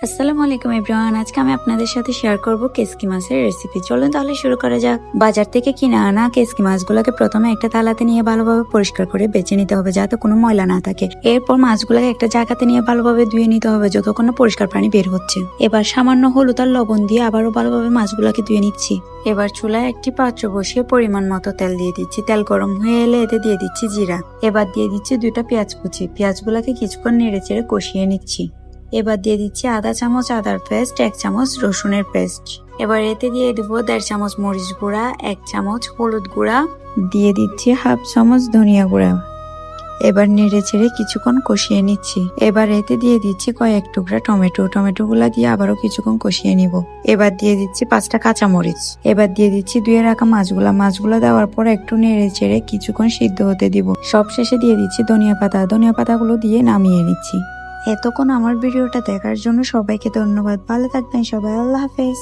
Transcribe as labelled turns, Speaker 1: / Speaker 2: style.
Speaker 1: আসসালামু আলাইকুম এভরিওয়ান। আজকে আমি আপনাদের সাথে শেয়ার করব কেসকি মাছের রেসিপি। চলুন তাহলে শুরু করা যাক। বাজার থেকে কিনে আনা কেসকি মাছগুলোকে প্রথমে একটা থালাতে নিয়ে ভালোভাবে পরিষ্কার করে বেছে নিতে হবে যাতে কোনো ময়লা না থাকে। এরপর মাছগুলোকে একটা জায়গাতে নিয়ে ভালোভাবে ধুয়ে নিতে হবে যতক্ষণ না পরিষ্কার পানি বের হচ্ছে। এবার সামান্য হলুদ আর লবণ দিয়ে আবারও ভালোভাবে মাছগুলোকে ধুয়ে নিচ্ছি। এবার চুলায় একটি পাত্র বসিয়ে পরিমাণ মতো তেল দিয়ে দিচ্ছি। তেল গরম হয়ে এলে এতে দিয়ে দিচ্ছি জিরা। এবার দিয়ে দিচ্ছি 2টা পেঁয়াজ কুচি। পেঁয়াজগুলোকে কিছুক্ষণ নেড়ে চেড়ে কষিয়ে নিচ্ছি। এবার দিয়ে দিচ্ছি আধা চামচ আদার পেস্ট, 1 চামচ রসুনের পেস্ট। এবার এতে দিয়ে দেব 1.5 চামচ মরিচ গুঁড়া, 1 চামচ হলুদ গুঁড়া, দিয়ে দিচ্ছি 1/2 চামচ ধনিয়া গুঁড়া। এবার নেড়ে চেড়ে কিছুক্ষণ কষিয়ে নিচ্ছি। এবার এতে দিয়ে দিচ্ছি কয়েক টুকরা টমেটো গুলা দিয়ে আবারও কিছুক্ষণ কষিয়ে নিব। এবার দিয়ে দিচ্ছি 5টা কাঁচামরিচ। এবার দিয়ে দিচ্ছি ধুয়ে রাখা মাছগুলা দেওয়ার পর একটু নেড়ে চেড়ে কিছুক্ষণ সিদ্ধ হতে দিব। সব শেষে দিয়ে দিচ্ছি ধনিয়া পাতাগুলো দিয়ে নামিয়ে নিচ্ছি। এতক্ষণ আমার ভিডিওটা দেখার জন্য সবাইকে ধন্যবাদ। ভালো থাকবেন সবাই। আল্লাহ হাফেজ।